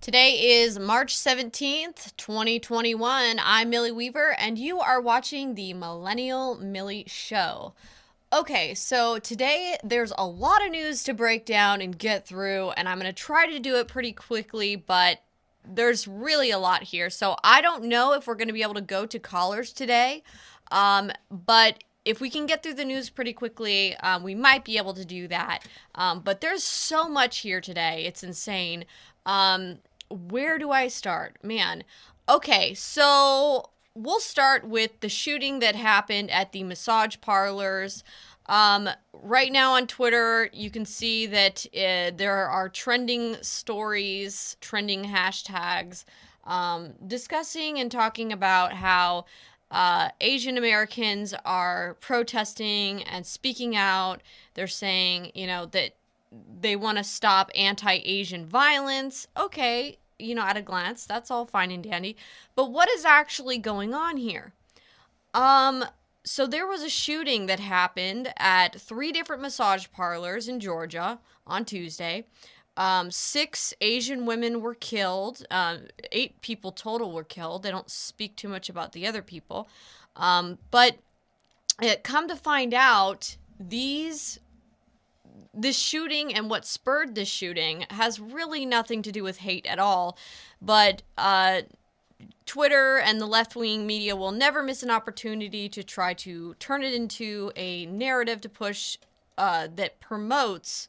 Today is March 17th, 2021. I'm Millie Weaver, and you are watching the Millennial Millie Show. Okay, so today there's a lot of news to break down and get through, and I'm going to try to do it pretty quickly, but there's really a lot here. So I don't know if we're going to be able to go to callers today, but if we can get through the news pretty quickly, we might be able to do that. But there's so much here today. It's insane. Where do I start? Man. Okay, so we'll start with the shooting that happened at the massage parlors. Right now on Twitter, you can see that there are trending stories, trending hashtags, discussing and talking about how Asian Americans are protesting and speaking out. They're saying, that they want to stop anti-Asian violence. Okay, at a glance, that's all fine and dandy. But what is actually going on here? So there was a shooting that happened at 3 different massage parlors in Georgia on Tuesday. 6 Asian women were killed. 8 people total were killed. They don't speak too much about the other people. But come to find out, this shooting and what spurred this shooting has really nothing to do with hate at all. But Twitter and the left-wing media will never miss an opportunity to try to turn it into a narrative to push that promotes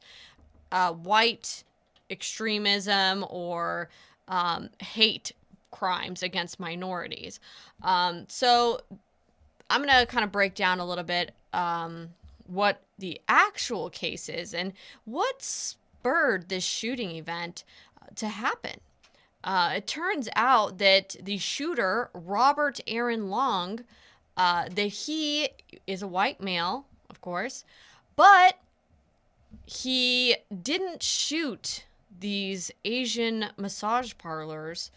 white extremism or hate crimes against minorities. So I'm going to kind of break down a little bit what the actual case is and what spurred this shooting event to happen. It turns out that the shooter, Robert Aaron Long, that he is a white male, of course, but he didn't shoot these Asian massage parlors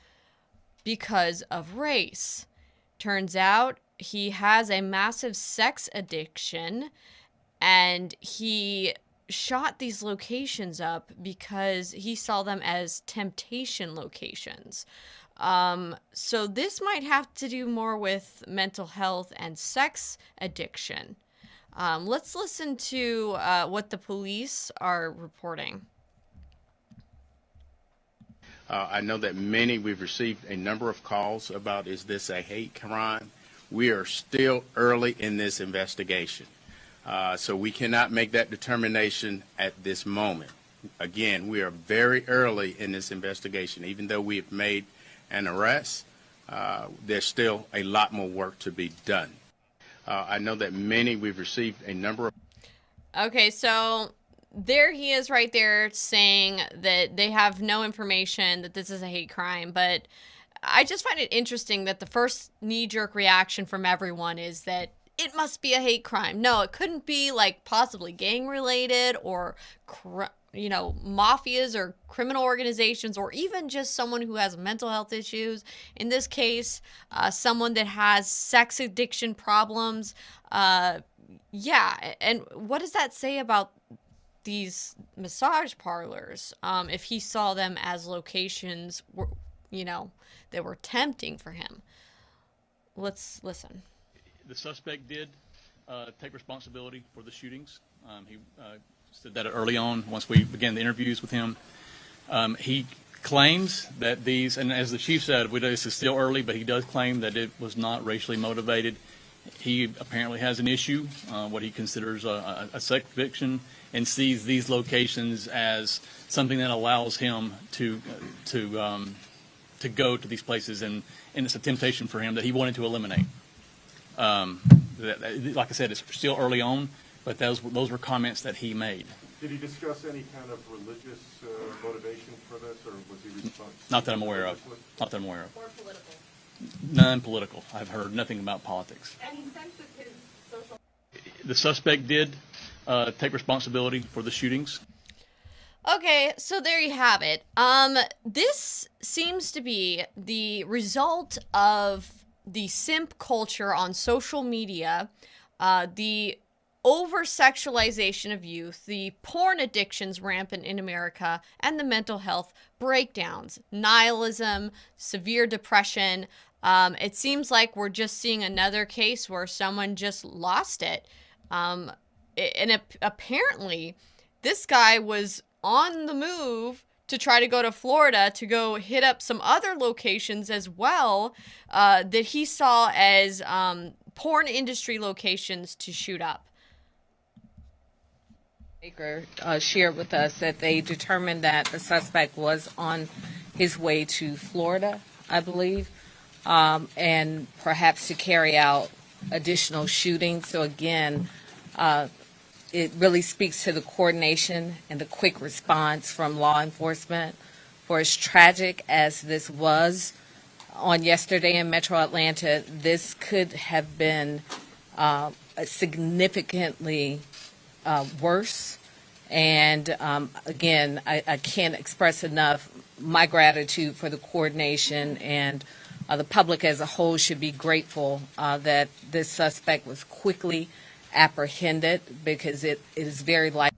because of race. Turns out he has a massive sex addiction, and he shot these locations up because he saw them as temptation locations. So this might have to do more with mental health and sex addiction. Let's listen to what the police are reporting. I know that we've received a number of calls about, is this a hate crime? We are still early in this investigation. So we cannot make that determination at this moment. Again, we are very early in this investigation. Even though we have made an arrest, there's still a lot more work to be done. I know that we've received a number of... Okay, so there he is right there saying that they have no information that this is a hate crime, but I just find it interesting that the first knee-jerk reaction from everyone is that it must be a hate crime. No, it couldn't be possibly gang-related or, mafias or criminal organizations, or even just someone who has mental health issues. In this case, someone that has sex addiction problems. Yeah, and what does that say about these massage parlors if he saw them as locations, that were tempting for him? Let's listen. The suspect did take responsibility for the shootings. He said that early on once we began the interviews with him. He claims that these, and as the chief said, this is still early, but he does claim that it was not racially motivated. He apparently has an issue, what he considers a sex addiction, and sees these locations as something that allows him to go to these places, and it's a temptation for him that he wanted to eliminate. Like I said, it's still early on, but those were comments that he made. Did he discuss any kind of religious motivation for this, or was he responsible? Not that I'm aware of. Not that I'm aware of. Or political? None political. I've heard nothing about politics. Any sense of his social... The suspect did take responsibility for the shootings. Okay, so there you have it. This seems to be the result of the simp culture on social media, the over-sexualization of youth, the porn addictions rampant in America, and the mental health breakdowns, nihilism, severe depression. It seems like we're just seeing another case where someone just lost it. Apparently, this guy was on the move to try to go to Florida to go hit up some other locations as well that he saw as porn industry locations to shoot up. Baker shared with us that they determined that the suspect was on his way to Florida, I believe, and perhaps to carry out additional shootings. So again, it really speaks to the coordination and the quick response from law enforcement. For as tragic as this was on yesterday in Metro Atlanta, this could have been significantly worse. And again, I can't express enough my gratitude for the coordination, and the public as a whole should be grateful that this suspect was quickly apprehended, because it is very likely.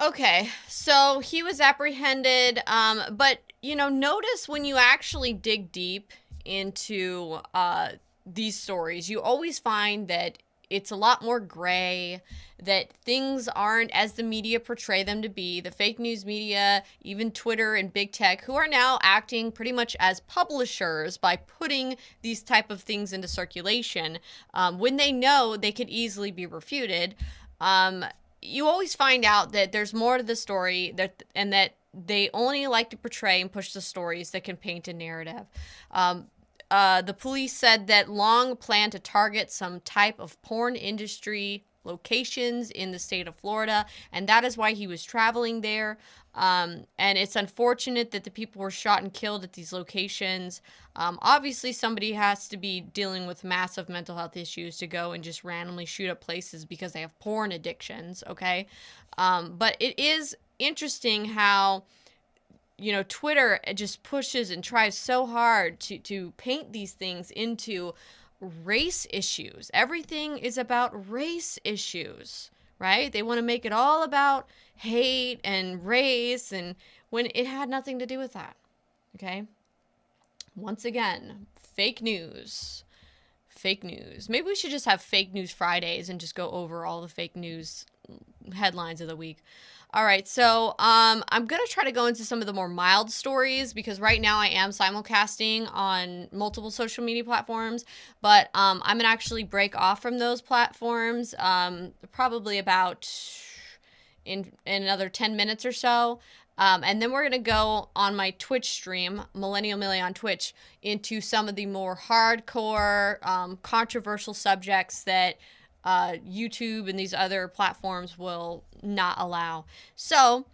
Okay, so he was apprehended, but, you know, notice when you actually dig deep into these stories, you always find that it's a lot more gray, that things aren't as the media portray them to be. The fake news media, even Twitter and big tech, who are now acting pretty much as publishers by putting these type of things into circulation when they know they could easily be refuted. You always find out that there's more to the story, and that they only like to portray and push the stories that can paint a narrative. The police said that Long planned to target some type of porn industry locations in the state of Florida, and that is why he was traveling there. And it's unfortunate that the people were shot and killed at these locations. Obviously, somebody has to be dealing with massive mental health issues to go and just randomly shoot up places because they have porn addictions, okay? But it is interesting how, you know, Twitter just pushes and tries so hard to paint these things into race issues. Everything is about race issues, right? They want to make it all about hate and race, and when it had nothing to do with that, okay? Once again, fake news. Fake news. Maybe we should just have Fake News Fridays and just go over all the fake news headlines of the week. All right, so I'm going to try to go into some of the more mild stories, because right now I am simulcasting on multiple social media platforms, but I'm going to actually break off from those platforms probably about in another 10 minutes or so. And then we're going to go on my Twitch stream, Millennial Millie on Twitch, into some of the more hardcore, controversial subjects that YouTube and these other platforms will not allow. So,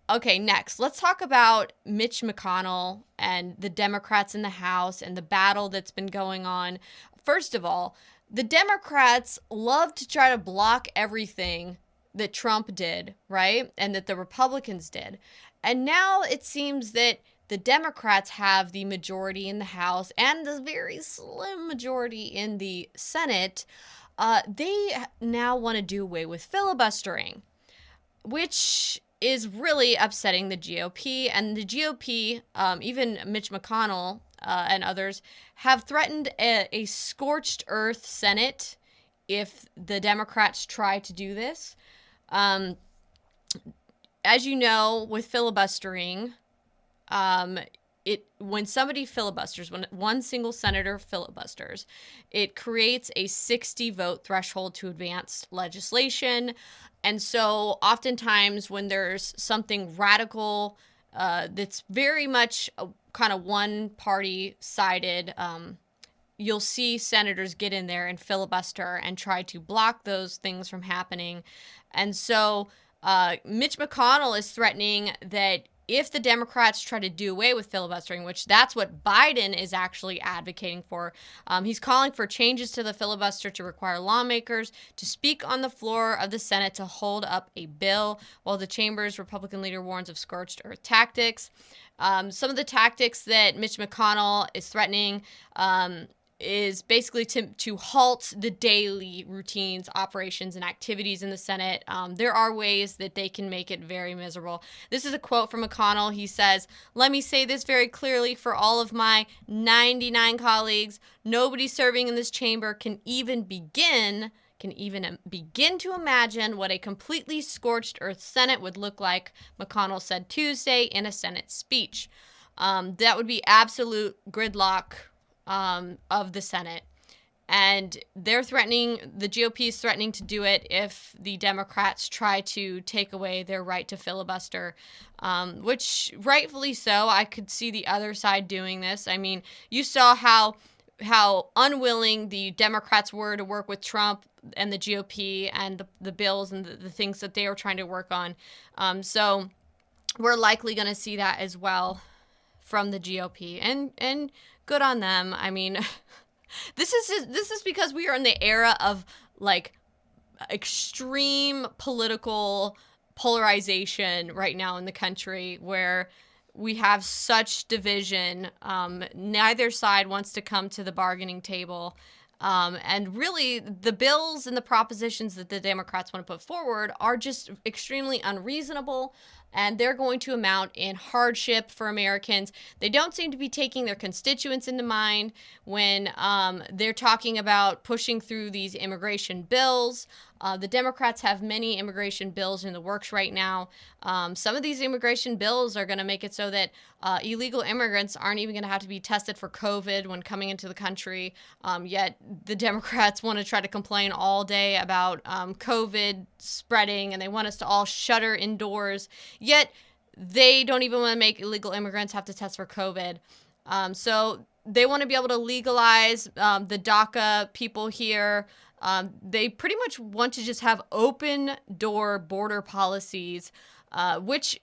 okay, next, let's talk about Mitch McConnell and the Democrats in the House and the battle that's been going on. First of all, the Democrats love to try to block everything that Trump did, right? And that the Republicans did. And now it seems that the Democrats have the majority in the House and the very slim majority in the Senate. They now want to do away with filibustering, which is really upsetting the GOP. And the GOP, even Mitch McConnell and others, have threatened a scorched earth Senate if the Democrats try to do this. As you know, with filibustering, when somebody filibusters, when one single senator filibusters, it creates a 60 vote threshold to advance legislation. And so oftentimes when there's something radical that's very much kind of one party sided, you'll see senators get in there and filibuster and try to block those things from happening. And so Mitch McConnell is threatening that if the Democrats try to do away with filibustering, which that's what Biden is actually advocating for, he's calling for changes to the filibuster to require lawmakers to speak on the floor of the Senate to hold up a bill, while the chamber's Republican leader warns of scorched earth tactics. Some of the tactics that Mitch McConnell is threatening is basically to halt the daily routines, operations, and activities in the Senate. There are ways that they can make it very miserable. This is a quote from McConnell. He says, "Let me say this very clearly for all of my 99 colleagues. Nobody serving in this chamber can even begin to imagine what a completely scorched earth Senate would look like," McConnell said Tuesday in a Senate speech. That would be absolute gridlock of the Senate. And the GOP is threatening to do it if the Democrats try to take away their right to filibuster, which rightfully so. I could see the other side doing this. I mean, you saw how unwilling the Democrats were to work with Trump and the GOP and the bills and the things that they were trying to work on. So we're likely going to see that as well from the GOP, and good on them. I mean, this is because we are in the era of like extreme political polarization right now in the country, where we have such division. Neither side wants to come to the bargaining table. And really, the bills and the propositions that the Democrats want to put forward are just extremely unreasonable, and they're going to amount in hardship for Americans. They don't seem to be taking their constituents into mind when they're talking about pushing through these immigration bills. The Democrats have many immigration bills in the works right now. Some of these immigration bills are going to make it so that illegal immigrants aren't even going to have to be tested for COVID when coming into the country. Yet the Democrats want to try to complain all day about COVID spreading, and they want us to all shutter indoors. Yet they don't even want to make illegal immigrants have to test for COVID. So they want to be able to legalize the DACA people here. They pretty much want to just have open door border policies, which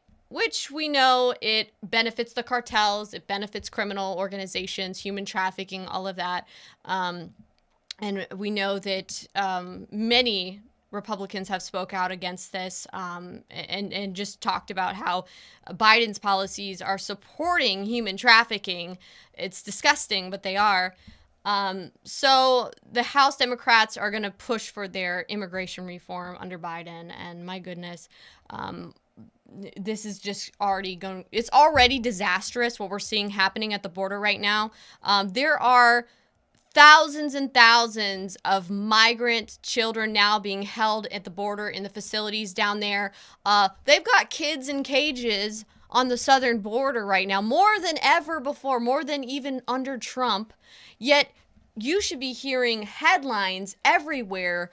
we know it benefits the cartels, it benefits criminal organizations, human trafficking, all of that. And we know that many Republicans have spoke out against this, and just talked about how Biden's policies are supporting human trafficking. It's disgusting, but they are. So the House Democrats are going to push for their immigration reform under Biden, and my goodness, this is just it's already disastrous what we're seeing happening at the border right now. There are thousands and thousands of migrant children now being held at the border in the facilities down there. They've got kids in cages on the southern border right now, more than ever before, more than even under Trump. Yet you should be hearing headlines everywhere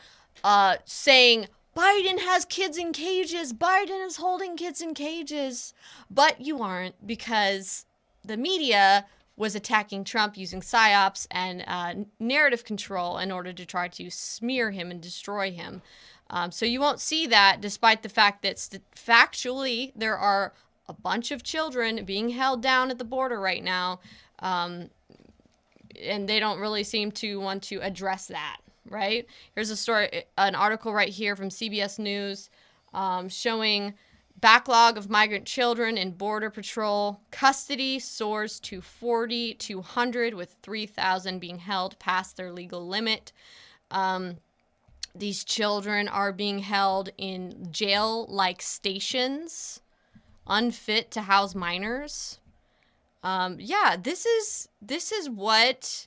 saying, Biden has kids in cages, Biden is holding kids in cages. But you aren't, because the media was attacking Trump using psyops and narrative control in order to try to smear him and destroy him. So you won't see that, despite the fact that factually there are a bunch of children being held down at the border right now, and they don't really seem to want to address that, right? Here's a story, an article right here from CBS News showing backlog of migrant children in Border Patrol custody soars to 4,200, with 3,000 being held past their legal limit. These children are being held in jail-like stations, unfit to house minors. This is what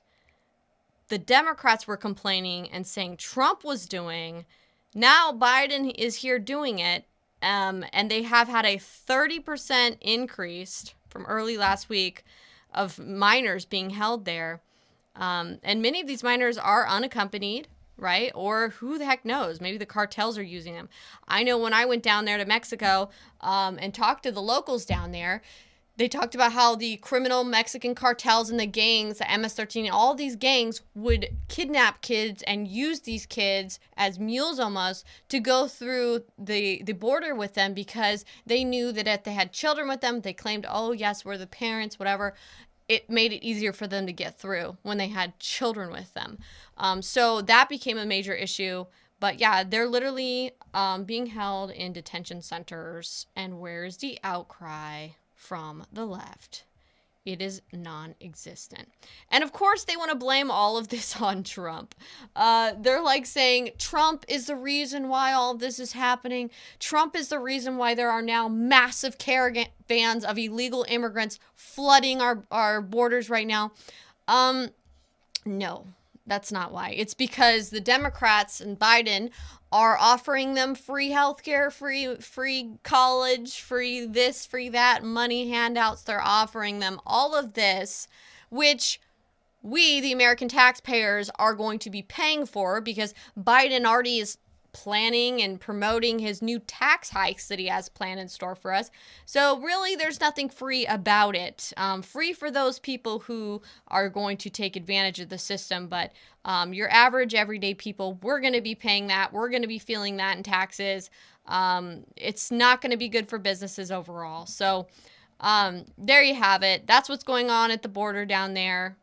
the Democrats were complaining and saying Trump was doing. Now Biden is here doing it. And they have had a 30% increase from early last week of minors being held there. And many of these minors are unaccompanied, right? Or who the heck knows? Maybe the cartels are using them. I know when I went down there to Mexico and talked to the locals down there, they talked about how the criminal Mexican cartels and the gangs, the MS-13, all these gangs would kidnap kids and use these kids as mules almost to go through the border with them, because they knew that if they had children with them, they claimed, oh, yes, we're the parents, whatever. It made it easier for them to get through when they had children with them. So that became a major issue. But yeah, they're literally being held in detention centers. And where's the outcry from the left? It is non-existent. And of course, they want to blame all of this on Trump. They're like saying Trump is the reason why all of this is happening. Trump is the reason why there are now massive caravans of illegal immigrants flooding our borders right now. No, that's not why. It's because the Democrats and Biden are offering them free healthcare, free college, free this, free that, money handouts. They're offering them all of this, which we, the American taxpayers, are going to be paying for because Biden already is planning and promoting his new tax hikes that he has planned in store for us. So really, there's nothing free about it. Free for those people who are going to take advantage of the system, but your average everyday people, we're going to be paying that. We're going to be feeling that in taxes. It's not going to be good for businesses overall. So there you have it. That's what's going on at the border down there.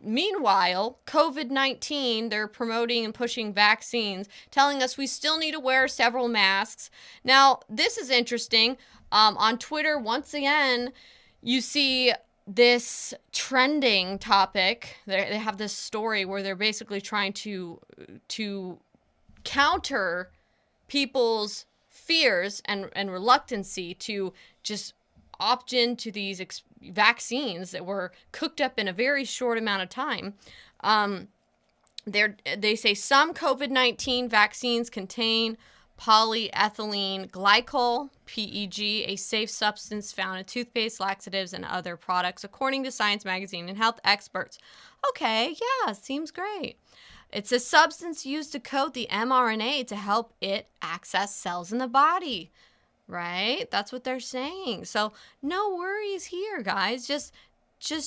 Meanwhile, COVID-19, they're promoting and pushing vaccines, telling us we still need to wear several masks. Now, this is interesting. On Twitter, once again, you see this trending topic. They have this story where they're basically trying to counter people's fears and reluctancy to just opt into these vaccines that were cooked up in a very short amount of time. They say some COVID-19 vaccines contain polyethylene glycol, PEG, a safe substance found in toothpaste, laxatives, and other products, according to Science Magazine and health experts. Okay, yeah, seems great. It's a substance used to coat the mRNA to help it access cells in the body. Right? That's what they're saying. So no worries here, guys. Just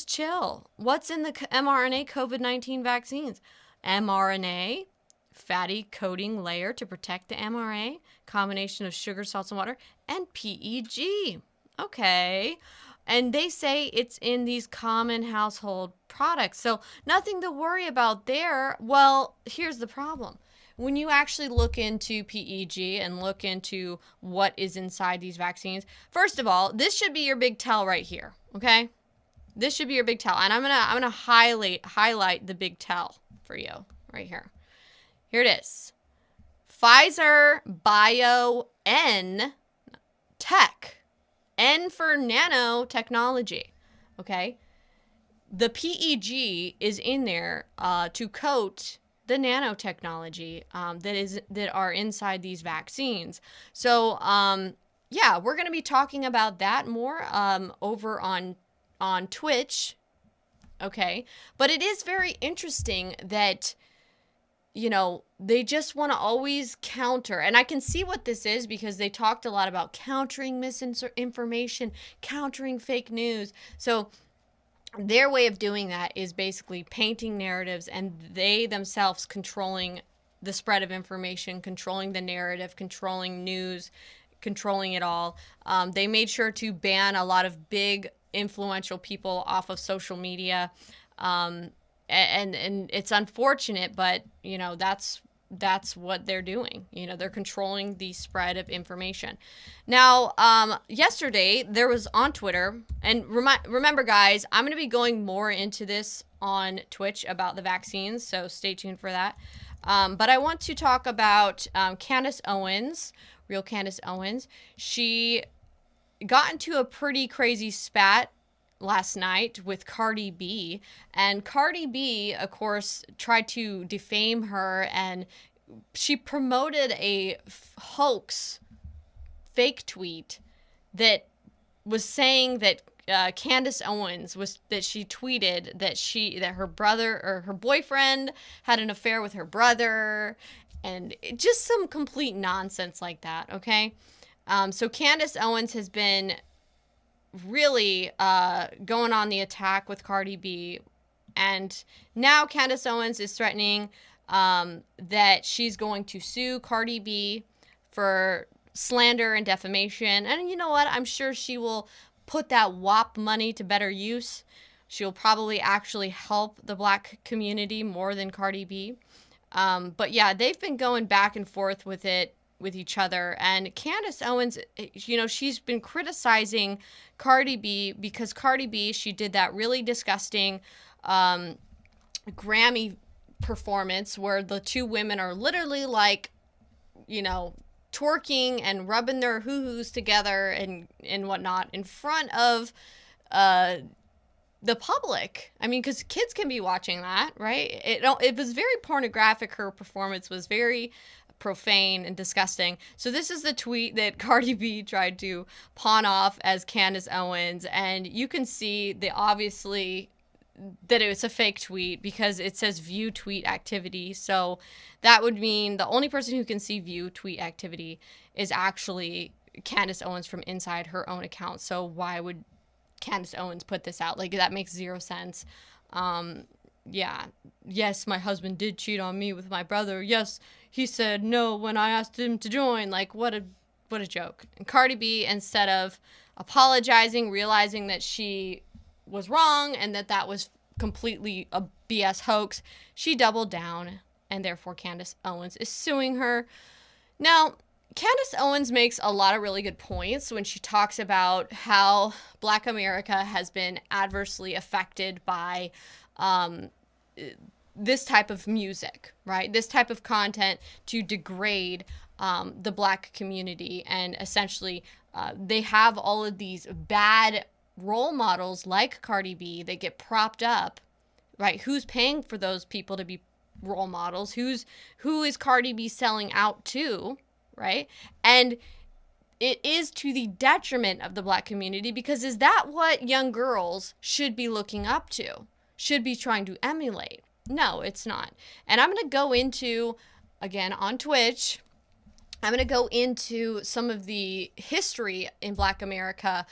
chill. What's in the mRNA COVID-19 vaccines? mRNA, fatty coating layer to protect the mRNA, combination of sugar, salts, and water, and PEG. Okay. And they say it's in these common household products. So nothing to worry about there. Well, here's the problem. When you actually look into PEG and look into what is inside these vaccines, first of all, this should be your big tell right here, okay? This should be your big tell, and I'm gonna highlight the big tell for you right here. Here it is: Pfizer BioN Tech, N for nanotechnology, okay? The PEG is in there to coat the nanotechnology that are inside these vaccines. So yeah, we're going to be talking about that more over on Twitch. Okay, but it is very interesting that, you know, they just want to always counter, and I can see what this is because they talked a lot about countering misinformation, countering fake news. So their way of doing that is basically painting narratives, and they themselves controlling the spread of information, controlling the narrative, controlling news, controlling it all. They made sure to ban a lot of big influential people off of social media. And it's unfortunate, but, you know, that's what they're doing. You know, they're controlling the spread of information. Now, yesterday there was on Twitter, and remember guys, I'm going to be going more into this on Twitch about the vaccines, so stay tuned for that. But I want to talk about Candace Owens, real Candace Owens. She got into a pretty crazy spat last night with Cardi B, and Cardi B, of course, tried to defame her, and she promoted a hoax fake tweet that was saying that Candace Owens she tweeted that her brother or her boyfriend had an affair with her brother, and just some complete nonsense like that. Okay, so Candace Owens has been really going on the attack with Cardi B, and now Candace Owens is threatening that she's going to sue Cardi B for slander and defamation. And you know what? I'm sure she will put that WAP money to better use. She'll probably actually help the black community more than Cardi B. But yeah, they've been going back and forth with it with each other. And Candace Owens, you know, she's been criticizing Cardi B because Cardi B, she did that really disgusting Grammy performance where the two women are literally like, you know, twerking and rubbing their hoo-hoos together and whatnot in front of the public. I mean, because kids can be watching that, right? It was very pornographic. Her performance was very profane and disgusting. So this is the tweet that Cardi B tried to pawn off as Candace Owens, and you can see obviously that it was a fake tweet because it says view tweet activity. So that would mean the only person who can see view tweet activity is actually Candace Owens from inside her own account. So why would Candace Owens put this out? Like, that makes zero sense. Yeah. Yes, my husband did cheat on me with my brother. Yes, he said no when I asked him to join. Like, what a joke. And Cardi B, instead of apologizing, realizing that she was wrong and that was completely a BS hoax, she doubled down, and therefore Candace Owens is suing her. Now, Candace Owens makes a lot of really good points when she talks about how Black America has been adversely affected by this type of music, right? This type of content to degrade the Black community. And essentially, they have all of these bad role models like Cardi B that get propped up, right? Who's paying for those people to be role models? Who is Cardi B selling out to? Right? And it is to the detriment of the Black community, because is that what young girls should be looking up to? Should be trying to emulate? No, it's not. And I'm going to go into, again, on Twitch, I'm going to go into some of the history in Black America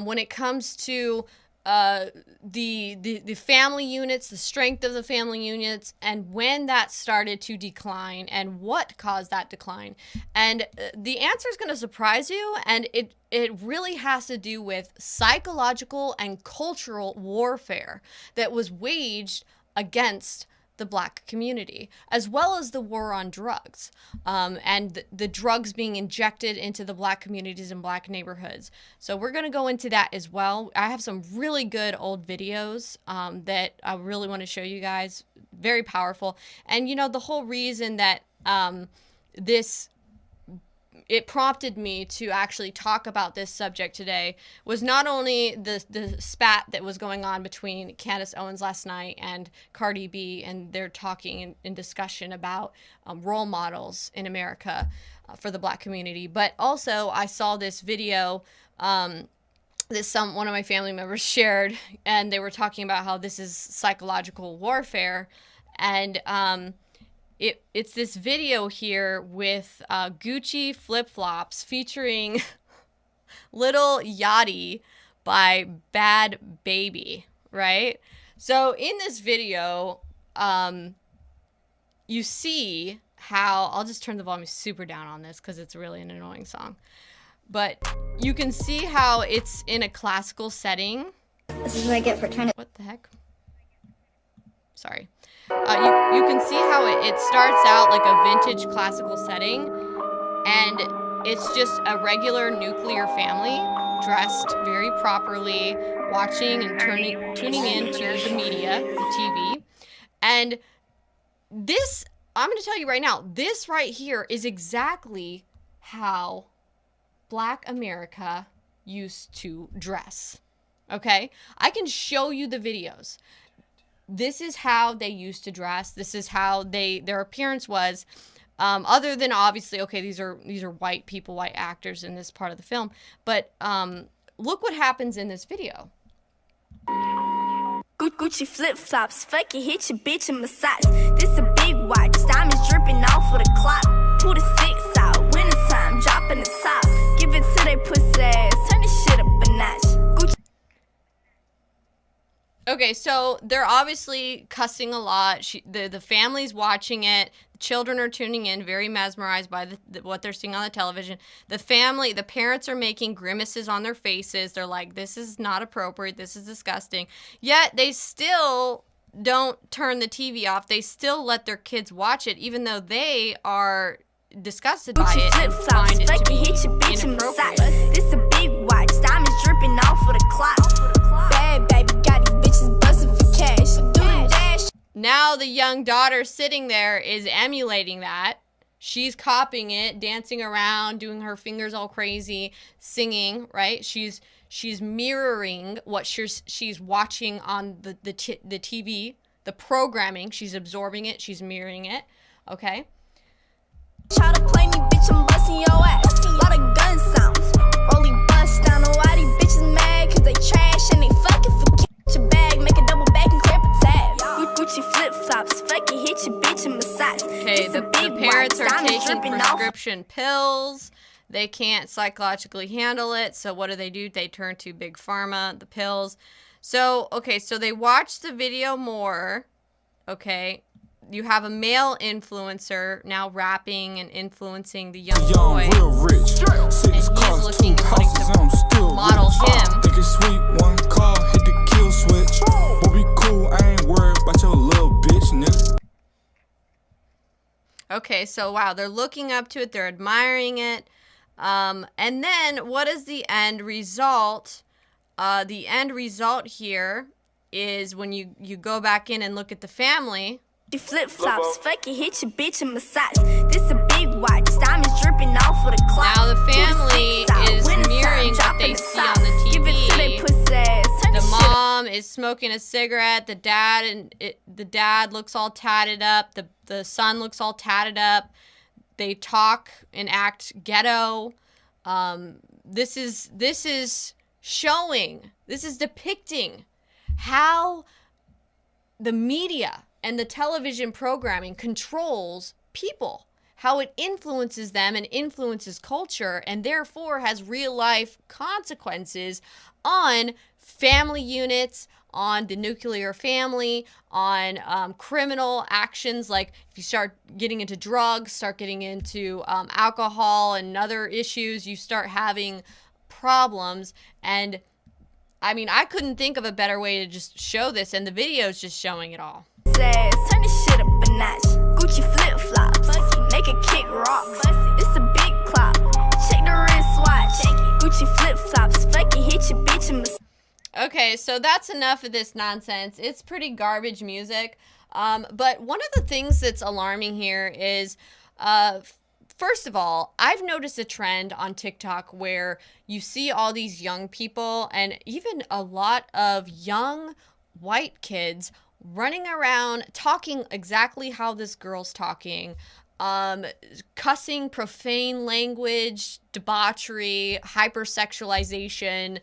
when it comes to the family units, the strength of the family units, and when that started to decline and what caused that decline. And the answer is going to surprise you, and it really has to do with psychological and cultural warfare that was waged against the Black community, as well as the war on drugs, and the drugs being injected into the Black communities and Black neighborhoods. So we're going to go into that as well. I have some really good old videos that I really want to show you guys. Very powerful. And, you know, the whole reason that it prompted me to actually talk about this subject today was not only the spat that was going on between Candace Owens last night and Cardi B, and they're talking in discussion about role models in America for the Black community, but also I saw this video that one of my family members shared, and they were talking about how this is psychological warfare. And it's this video here with Gucci flip-flops featuring Little Yachty by Bad Baby, right? So in this video, you see how, I'll just turn the volume super down on this because it's really an annoying song. But you can see how it's in a classical setting. This is what I get for trying to... What the heck? Sorry. You can see how it starts out like a vintage classical setting, and it's just a regular nuclear family dressed very properly, watching and tuning in to the media, the TV. And this, I'm going to tell you right now, this right here is exactly how Black America used to dress. Okay? I can show you the videos. This is how they used to dress. This is how their appearance was. Other than obviously, okay, these are white people, white actors in this part of the film. But look what happens in this video. Gucci flip-flops, fuck it, hit your bitch in my socks. This a big watch, diamonds dripping off of the clock. Pull the 6 out, wintertime, dropping the top. Give it to they pussy ass, turn this shit up a notch. Gucci. Okay, so they're obviously cussing a lot. The family's watching it. The children are tuning in, very mesmerized by what they're seeing on the television. The parents are making grimaces on their faces. They're like, this is not appropriate. This is disgusting. Yet they still don't turn the TV off. They still let their kids watch it, even though they are disgusted by Gucci it flip and flops, find it to fuck be it, hit your bitch in inappropriate. massage. This a big watch, diamonds dripping off of the clock. Bad baby, got these bitches busting for cash. Do the dash. Now the young daughter sitting there is emulating that. She's copying it, dancing around, doing her fingers all crazy, singing, right? She's mirroring what she's watching on the TV, the programming. She's absorbing it, she's mirroring it, okay? Try to play me, bitch, I'm busting your ass. Lot of gun sounds, rolling bust down. Know why these bitches mad? Cause they trash and they fucking forget your bag. Make a double back and clear a tab. Gucci flip flops, fuck it, hit your bitch in massage. Okay, the parents are taking prescription pills. They can't psychologically handle it, so what do? They turn to Big Pharma, the pills. So, okay, so they watch the video more, okay? You have a male influencer now rapping and influencing the young boy. Real rich. And he's looking and wanting to model him. Think it's sweet, one call, hit the kill switch. We'll be cool, I ain't worried about your little bitch, nigga. Okay, so wow, they're looking up to it, they're admiring it. And then what is the end result? The end result here is when you go back in and look at the family. Flip flops, fuck it, hit your bitch in massage. This a big watch, diamonds dripping off of the clock. Now the family is mirroring what they see on the Give it to they TV. pussy ass. Turn The this shit mom is smoking a cigarette. The dad looks all tatted up. The son looks all tatted up. They talk and act ghetto. This is showing. This is depicting how the media and the television programming controls people, how it influences them and influences culture, and therefore has real life consequences on family units, on the nuclear family, on criminal actions. Like if you start getting into drugs, start getting into alcohol and other issues, you start having problems. And I mean, I couldn't think of a better way to just show this, and the video is just showing it all. ass. Turn this shit up a notch. Gucci flip flops, make it kick rocks. It's a big clock. Check the wristwatch. Gucci flip flops, fuck it, hit your bitch in massage. Okay, so that's enough of this nonsense. It's pretty garbage music. But one of the things that's alarming here is, first of all, I've noticed a trend on TikTok where you see all these young people and even a lot of young white kids running around talking exactly how this girl's talking, cussing, profane language, debauchery, hypersexualization.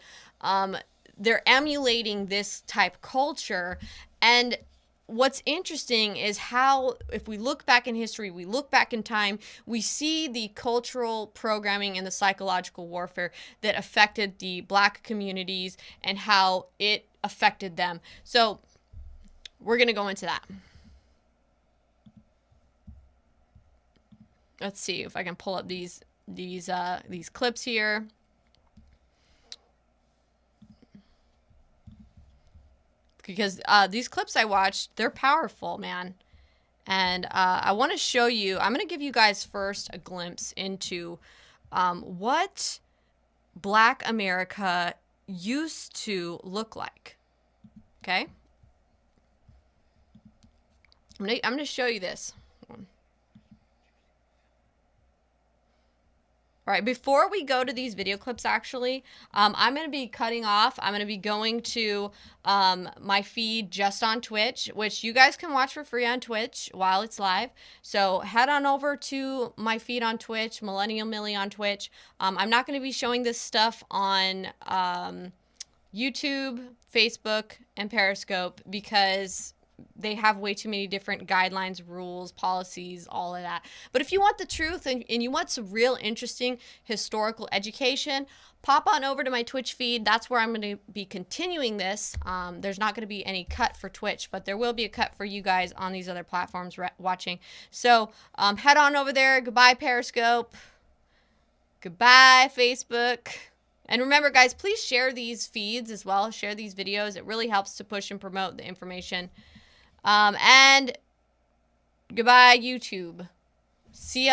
They're emulating this type culture. And what's interesting is how, if we look back in history, we look back in time, we see the cultural programming and the psychological warfare that affected the Black communities and how it affected them. So we're going to go into that. Let's see if I can pull up these clips here. Because these clips I watched, they're powerful, man. And I want to show you, I'm going to give you guys first a glimpse into what Black America used to look like. Okay? I'm going to show you this. All right, before we go to these video clips, actually, I'm going to be cutting off. I'm going to be going to my feed just on Twitch, which you guys can watch for free on Twitch while it's live. So head on over to my feed on Twitch, Millennial Millie on Twitch. I'm not going to be showing this stuff on YouTube, Facebook, and Periscope because they have way too many different guidelines, rules, policies, all of that. But if you want the truth and you want some real interesting historical education, pop on over to my Twitch feed. That's where I'm going to be continuing this. There's not going to be any cut for Twitch, but there will be a cut for you guys on these other platforms watching. So head on over there. Goodbye, Periscope. Goodbye, Facebook. And remember, guys, please share these feeds as well. Share these videos. It really helps to push and promote the information. And goodbye, YouTube. See ya.